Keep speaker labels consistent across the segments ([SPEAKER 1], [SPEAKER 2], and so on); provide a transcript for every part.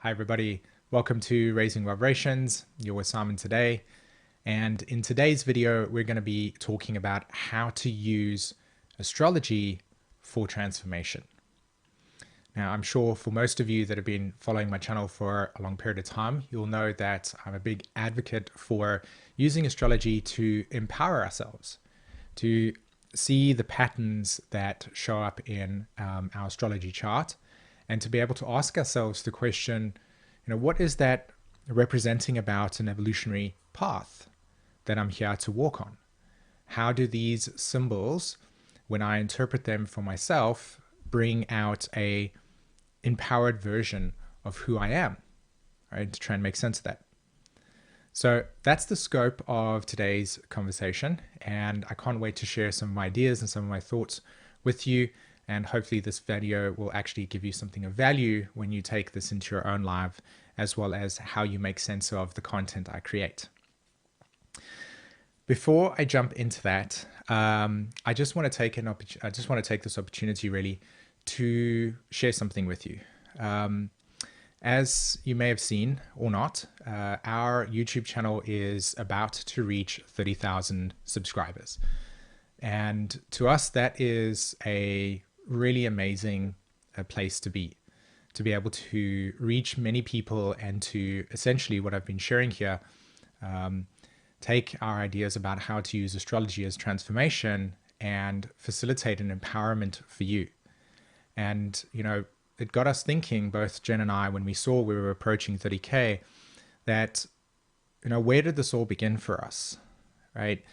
[SPEAKER 1] Hi everybody, welcome to Raising Vibrations. You're with Simon today, and in today's video we're going to be talking about how to use astrology for transformation. Now I'm sure for most of you that have been following my channel for a long period of time, you'll know that I'm a big advocate for using astrology to empower ourselves, to see the patterns that show up in our astrology chart, and to be able to ask ourselves the question, what is that representing about an evolutionary path that I'm here to walk on? How do these symbols, when I interpret them for myself, bring out a empowered version of who I am, right? To try and make sense of that. So that's the scope of today's conversation, and I can't wait to share some of my ideas and some of my thoughts with you. And hopefully this video will actually give you something of value when you take this into your own life, as well as how you make sense of the content I create. Before I jump into that, I just want to take this opportunity really to share something with you. As you may have seen or not, our YouTube channel is about to reach 30,000 subscribers. And to us, that is a really amazing place to be able to reach many people and to essentially, what I've been sharing here, take our ideas about how to use astrology as transformation and facilitate an empowerment for you. And, it got us thinking, both Jen and I, when we saw we were approaching 30K, that, where did this all begin for us, right?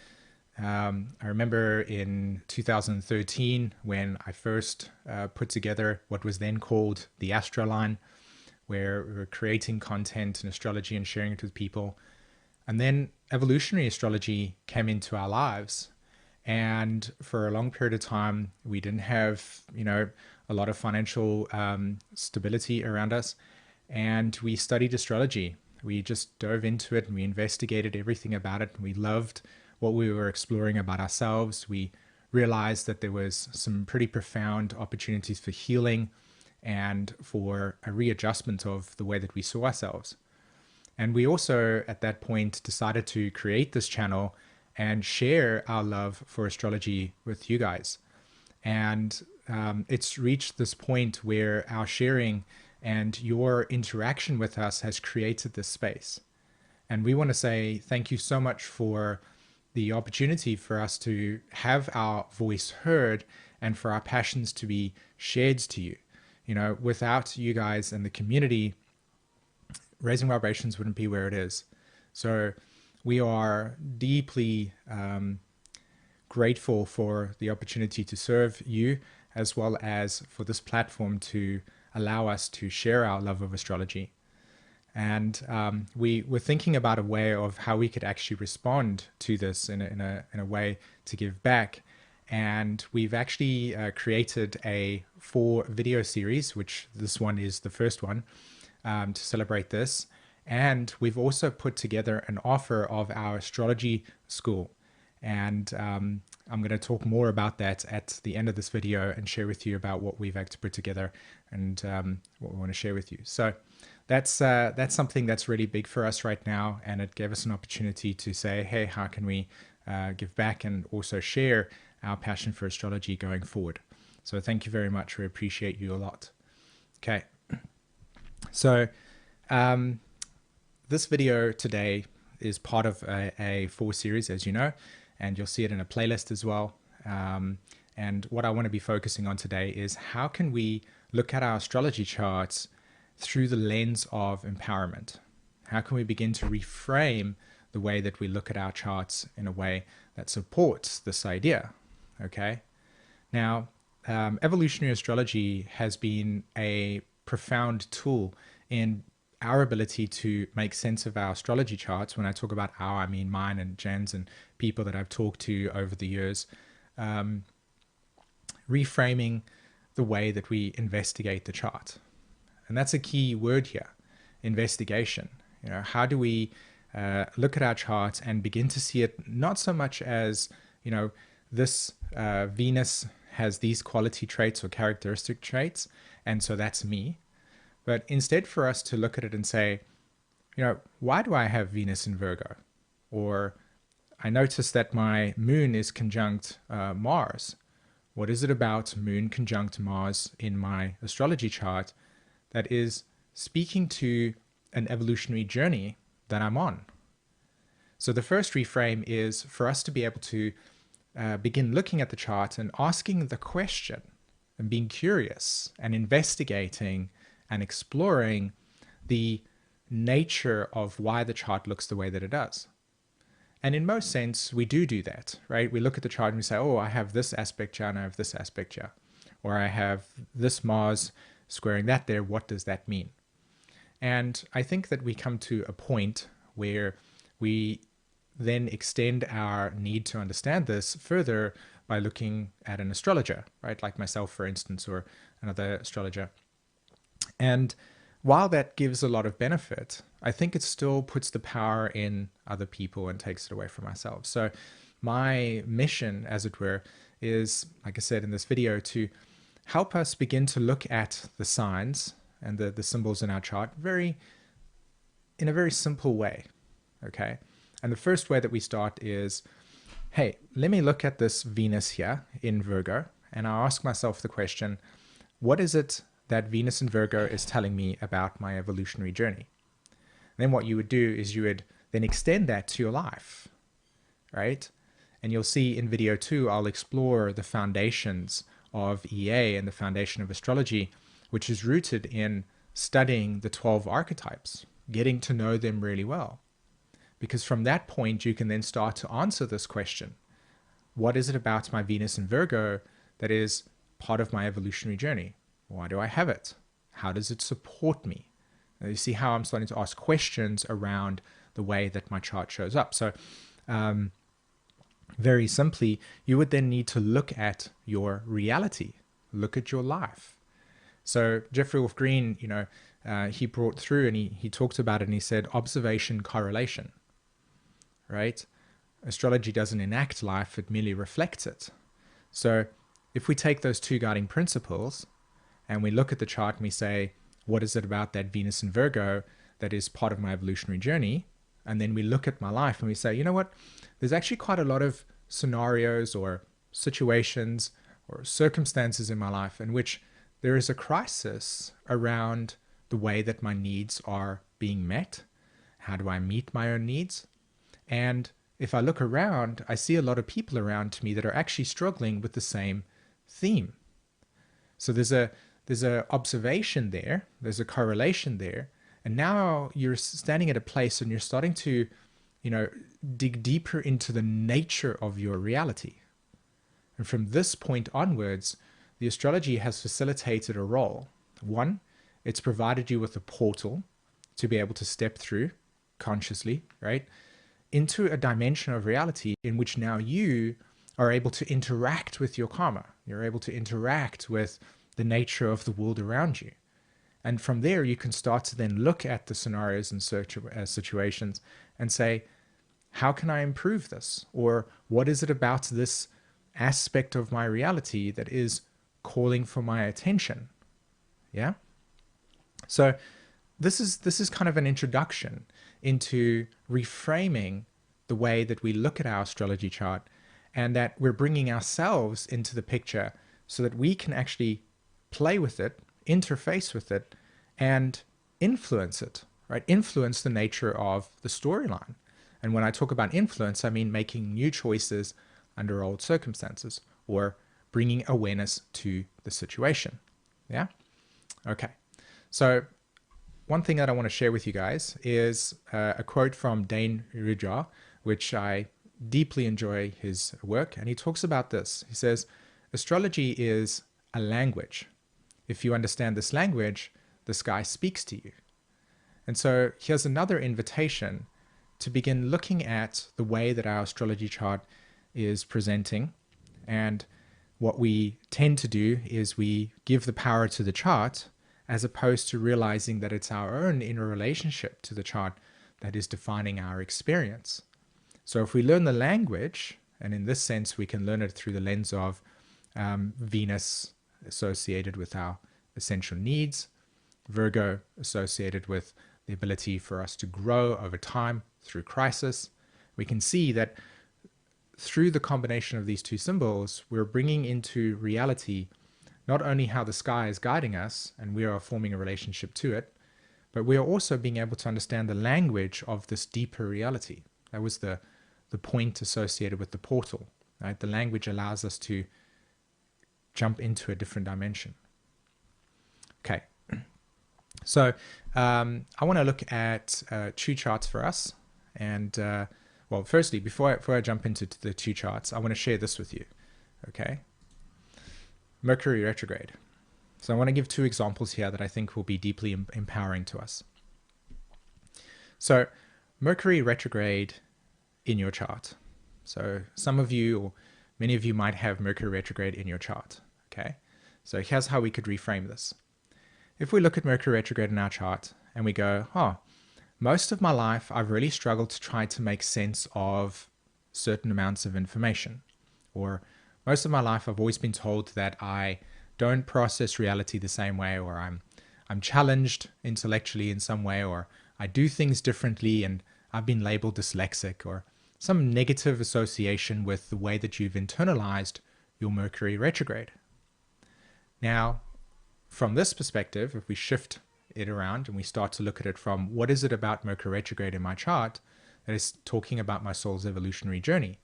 [SPEAKER 1] I remember in 2013 when I first put together what was then called the Astro Line, where we were creating content and astrology and sharing it with people. And then evolutionary astrology came into our lives. And for a long period of time, we didn't have, a lot of financial stability around us. And we studied astrology. We just dove into it and we investigated everything about it. And we loved what we were exploring about ourselves. We realized that there was some pretty profound opportunities for healing and for a readjustment of the way that we saw ourselves. And we also, at that point, decided to create this channel and share our love for astrology with you guys. And it's reached this point where our sharing and your interaction with us has created this space. And we want to say thank you so much for the opportunity for us to have our voice heard and for our passions to be shared to you. Without you guys and the community, Raising Vibrations wouldn't be where it is. So we are deeply grateful for the opportunity to serve you, as well as for this platform to allow us to share our love of astrology. And we were thinking about a way of how we could actually respond to this in a way to give back. And we've actually created a 4-video series, which this one is the first one, to celebrate this. And we've also put together an offer of our Astrology School. And I'm going to talk more about that at the end of this video and share with you about what we've actually put together and what we want to share with you. So that's something that's really big for us right now, and it gave us an opportunity to say, hey, how can we give back and also share our passion for astrology going forward? So thank you very much. We appreciate you a lot. Okay, so this video today is part of a 4 series, as you know, and you'll see it in a playlist as well. And what I want to be focusing on today is how can we look at our astrology charts through the lens of empowerment? How can we begin to reframe the way that we look at our charts in a way that supports this idea? Okay. Now, evolutionary astrology has been a profound tool in our ability to make sense of our astrology charts. When I talk about our, I mean mine and Jen's and people that I've talked to over the years, reframing the way that we investigate the chart. And that's a key word here, investigation. How do we look at our charts and begin to see it not so much as, this Venus has these quality traits or characteristic traits, and so that's me, but instead for us to look at it and say, why do I have Venus in Virgo? Or I notice that my moon is conjunct Mars. What is it about moon conjunct Mars in my astrology chart that is speaking to an evolutionary journey that I'm on? So the first reframe is for us to be able to begin looking at the chart and asking the question and being curious and investigating and exploring the nature of why the chart looks the way that it does. And in most sense, we do that, right? We look at the chart and we say, oh, I have this aspect here and I have this aspect here. Or I have this Mars squaring that there. What does that mean? And I think that we come to a point where we then extend our need to understand this further by looking at an astrologer, right? Like myself, for instance, or another astrologer. And while that gives a lot of benefit, I think it still puts the power in other people and takes it away from ourselves. So my mission, as it were, is, like I said in this video, to help us begin to look at the signs and the symbols in our chart in a very simple way, okay? And the first way that we start is, hey, let me look at this Venus here in Virgo, and I ask myself the question, what is it that Venus in Virgo is telling me about my evolutionary journey? And then what you would do is you would then extend that to your life, right? And you'll see in video 2, I'll explore the foundations of EA and the foundation of astrology, which is rooted in studying the 12 archetypes, getting to know them really well. Because from that point, you can then start to answer this question. What is it about my Venus in Virgo that is part of my evolutionary journey? Why do I have it? How does it support me? Now you see how I'm starting to ask questions around the way that my chart shows up. So very simply, you would then need to look at your reality, look at your life. So Jeffrey Wolf Green, he brought through and he talked about it and he said, observation, correlation, right? Astrology doesn't enact life, it merely reflects it. So if we take those two guiding principles and we look at the chart and we say, what is it about that Venus in Virgo that is part of my evolutionary journey? And then we look at my life and we say, you know what? There's actually quite a lot of scenarios or situations or circumstances in my life in which there is a crisis around the way that my needs are being met. How do I meet my own needs? And if I look around, I see a lot of people around me that are actually struggling with the same theme. So there's a observation there, there's a correlation there, and now you're standing at a place and you're starting to, dig deeper into the nature of your reality. And from this point onwards, the astrology has facilitated a role. One, it's provided you with a portal to be able to step through consciously, right, into a dimension of reality in which now you are able to interact with your karma. You're able to interact with the nature of the world around you. And from there, you can start to then look at the scenarios and situations and say, how can I improve this? Or what is it about this aspect of my reality that is calling for my attention? Yeah. So this is kind of an introduction into reframing the way that we look at our astrology chart, and that we're bringing ourselves into the picture so that we can actually play with it, interface with it, and influence it, right? Influence the nature of the storyline. And when I talk about influence, I mean making new choices under old circumstances or bringing awareness to the situation. Yeah? Okay. So one thing that I want to share with you guys is a quote from Dane Rudhyar, which I deeply enjoy his work. And he talks about this. He says, astrology is a language. If you understand this language, the sky speaks to you. And so here's another invitation to begin looking at the way that our astrology chart is presenting. And what we tend to do is we give the power to the chart as opposed to realizing that it's our own inner relationship to the chart that is defining our experience. So if we learn the language, and in this sense we can learn it through the lens of Venus associated with our essential needs, Virgo associated with the ability for us to grow over time through crisis. We can see that through the combination of these two symbols, we're bringing into reality not only how the sky is guiding us and we are forming a relationship to it, but we are also being able to understand the language of this deeper reality. That was the point associated with the portal, right? The language allows us to jump into a different dimension. Okay, so I want to look at 𝐤 charts for us. And well, firstly, before I jump into the 𝐤 charts, I want to share this with you. Okay, Mercury retrograde. So I want to give two examples here that I think will be deeply empowering to us. So Mercury retrograde in your chart. So some of you, or many of you, might have Mercury retrograde in your chart. Okay, so here's how we could reframe this. If we look at Mercury retrograde in our chart and we go, oh, most of my life I've really struggled to try to make sense of certain amounts of information, or most of my life I've always been told that I don't process reality the same way, or I'm challenged intellectually in some way, or I do things differently and I've been labeled dyslexic, or some negative association with the way that you've internalized your Mercury retrograde. Now, from this perspective, if we shift it around and we start to look at it from what is it about Mercury retrograde in my chart that is talking about my soul's evolutionary journey,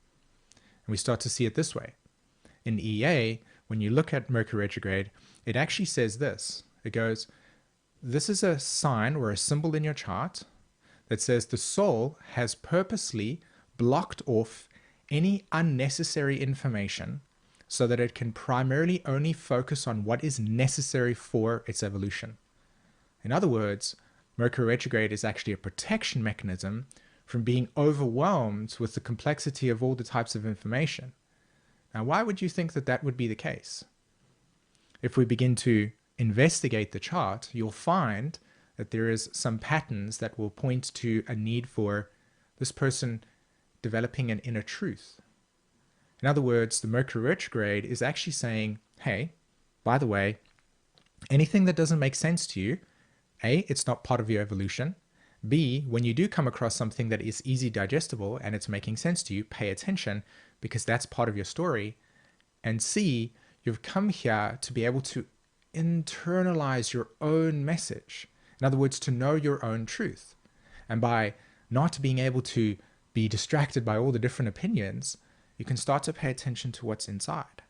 [SPEAKER 1] and we start to see it this way. In EA, when you look at Mercury retrograde, it actually says this. It goes, this is a sign or a symbol in your chart that says the soul has purposely blocked off any unnecessary information so that it can primarily only focus on what is necessary for its evolution. In other words, Mercury retrograde is actually a protection mechanism from being overwhelmed with the complexity of all the types of information. Now, why would you think that that would be the case? If we begin to investigate the chart, you'll find that there is some patterns that will point to a need for this person developing an inner truth. In other words, the Mercury retrograde is actually saying, hey, by the way, anything that doesn't make sense to you, A, it's not part of your evolution. B, when you do come across something that is easy digestible and it's making sense to you, pay attention because that's part of your story. And C, you've come here to be able to internalize your own message. In other words, to know your own truth. And by not being able to be distracted by all the different opinions, you can start to pay attention to what's inside.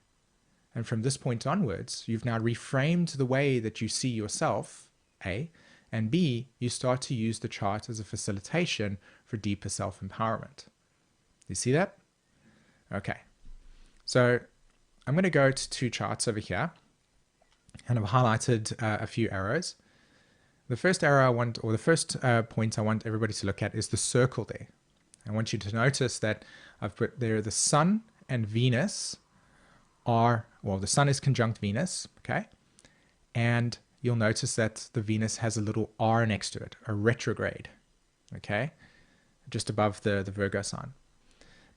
[SPEAKER 1] And from this point onwards, you've now reframed the way that you see yourself, A, and B, you start to use the chart as a facilitation for deeper self-empowerment. You see that? Okay. So I'm going to go to two charts over here, and I've highlighted a few arrows. The first arrow I want, or the first point I want everybody to look at is the circle there. I want you to notice that I've put there the Sun and Venus are, well, the Sun is conjunct Venus, okay? And you'll notice that the Venus has a little R next to it, a retrograde, okay? Just above the Virgo sign.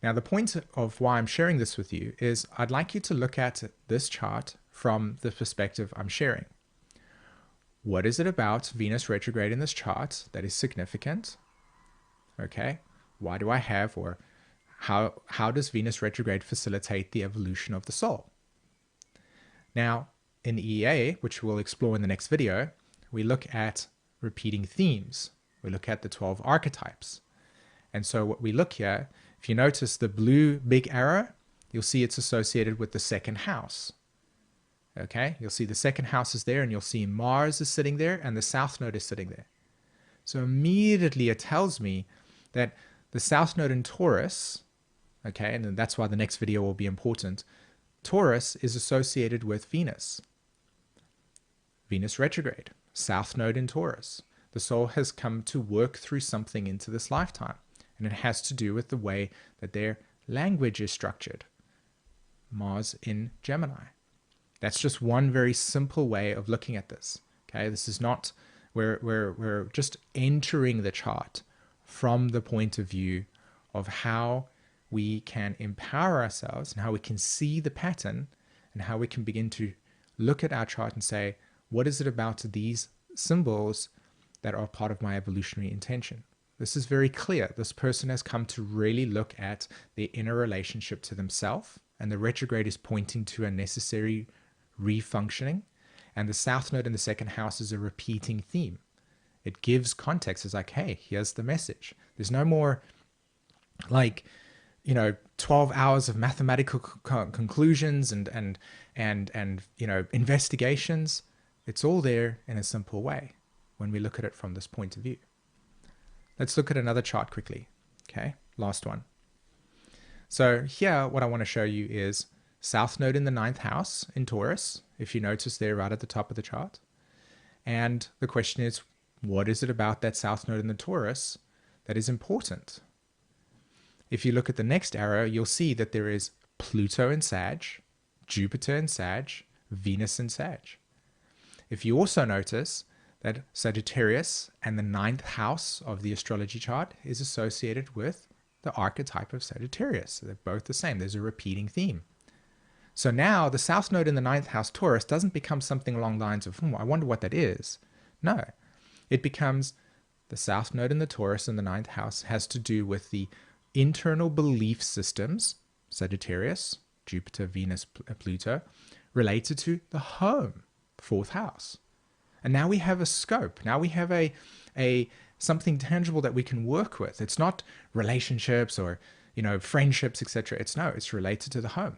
[SPEAKER 1] Now, the point of why I'm sharing this with you is I'd like you to look at this chart from the perspective I'm sharing. What is it about Venus retrograde in this chart that is significant? Okay, why do I have, or how does Venus retrograde facilitate the evolution of the soul? Now, in EA, which we'll explore in the next video, we look at repeating themes. We look at the 12 archetypes. And so what we look here, if you notice the blue big arrow, you'll see it's associated with the second house. Okay, you'll see the second house is there, and you'll see Mars is sitting there and the South Node is sitting there. So immediately it tells me that the South Node in Taurus, okay, and that's why the next video will be important, Taurus is associated with Venus. Venus retrograde, South Node in Taurus. The soul has come to work through something into this lifetime, and it has to do with the way that their language is structured. Mars in Gemini. That's just one very simple way of looking at this. Okay, this is not, we're just entering the chart from the point of view of how we can empower ourselves and how we can see the pattern and how we can begin to look at our chart and say, what is it about these symbols that are part of my evolutionary intention. This is very clear. This person has come to really look at their inner relationship to themselves, and the retrograde is pointing to a necessary refunctioning, and the south node in the second house is a repeating theme. It gives context. It's like, hey, here's the message. There's no more like, 12 hours of mathematical conclusions and investigations. It's all there in a simple way when we look at it from this point of view. Let's look at another chart quickly. Okay, last one. So here, what I want to show you is south node in the 9th house in Taurus, if you notice there right at the top of the chart. And the question is, what is it about that south node in the Taurus that is important? If you look at the next arrow, you'll see that there is Pluto in Sag, Jupiter in Sag, Venus in Sag. If you also notice that Sagittarius and the 9th house of the astrology chart is associated with the archetype of Sagittarius. So they're both the same. There's a repeating theme. So now the south node in the 9th house Taurus doesn't become something along the lines of, I wonder what that is. No, it becomes the south node in the Taurus in the 9th house has to do with the internal belief systems, Sagittarius, Jupiter, Venus, Pluto, related to the home, 4th house. And now we have a scope. Now we have a something tangible that we can work with. It's not relationships or, friendships, etc. It's related to the home.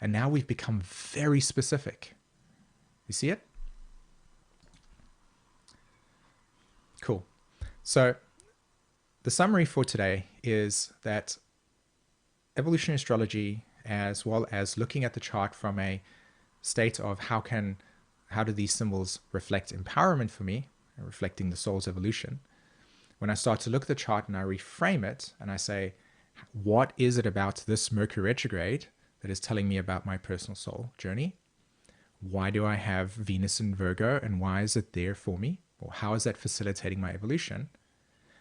[SPEAKER 1] And now we've become very specific. You see it? Cool. So the summary for today is that evolutionary astrology, as well as looking at the chart from a state of how do these symbols reflect empowerment for me, reflecting the soul's evolution. When I start to look at the chart and I reframe it and I say, what is it about this Mercury retrograde that is telling me about my personal soul journey? Why do I have Venus in Virgo, and why is it there for me? Or how is that facilitating my evolution?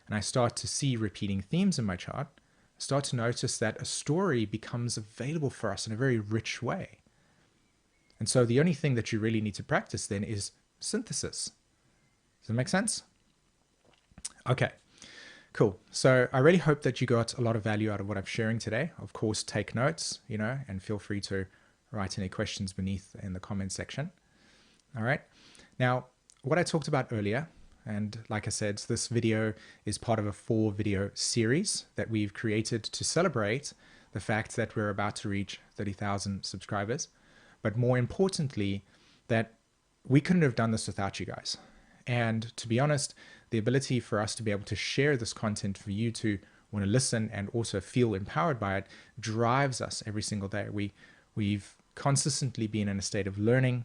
[SPEAKER 1] And I start to see repeating themes in my chart, I start to notice that a story becomes available for us in a very rich way. And so the only thing that you really need to practice then is synthesis. Does that make sense? Okay, cool. So I really hope that you got a lot of value out of what I'm sharing today. Of course, take notes, and feel free to write any questions beneath in the comment section. All right. Now, what I talked about earlier, and like I said, this video is part of a 4-video series that we've created to celebrate the fact that we're about to reach 30,000 subscribers. But more importantly, that we couldn't have done this without you guys. And to be honest, the ability for us to be able to share this content for you to want to listen and also feel empowered by it drives us every single day. We've consistently been in a state of learning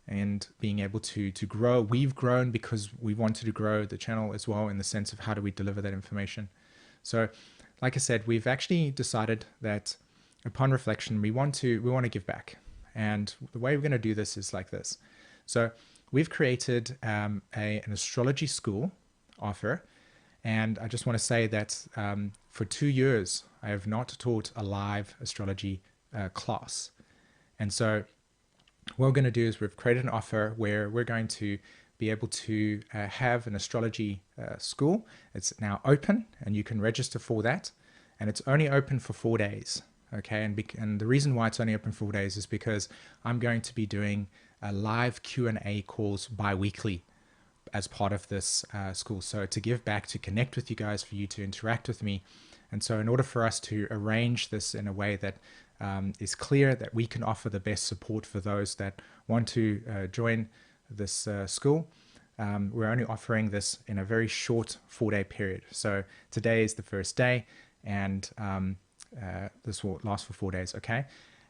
[SPEAKER 1] and being able to grow. We've grown because we wanted to grow the channel as well, in the sense of how do we deliver that information. So like I said, we've actually decided that upon reflection, we want to give back. And the way we're going to do this is like this. So we've created an astrology school offer. And I just want to say that for 2 years, I have not taught a live astrology class. And so what we're going to do is we've created an offer where we're going to be able to have an astrology school. It's now open and you can register for that. And it's only open for 4 days. Okay, and the reason why it's only open for 4 days is because I'm going to be doing live Q&A calls bi-weekly as part of this school. So to give back, to connect with you guys, for you to interact with me. And so in order for us to arrange this in a way that is clear, that we can offer the best support for those that want to join this school, we're only offering this in a very short 4-day period. So today is the first day, and this will last for 4 days, okay?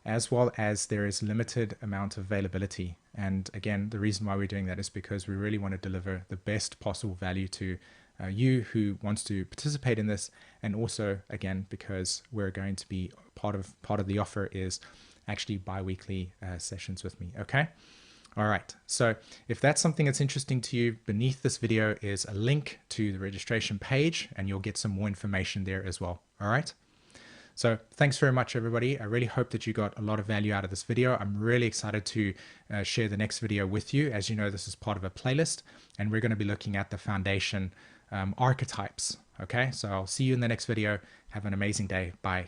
[SPEAKER 1] As well as there is limited amount of availability. And again, the reason why we're doing that is because we really want to deliver the best possible value to you who wants to participate in this. And also, again, because we're going to be part of the offer is actually bi-weekly sessions with me, okay? All right, so if that's something that's interesting to you, beneath this video is a link to the registration page, and you'll get some more information there as well, all right? So thanks very much, everybody. I really hope that you got a lot of value out of this video. I'm really excited to share the next video with you. As you know, this is part of a playlist, and we're going to be looking at the foundation archetypes. Okay, so I'll see you in the next video. Have an amazing day. Bye.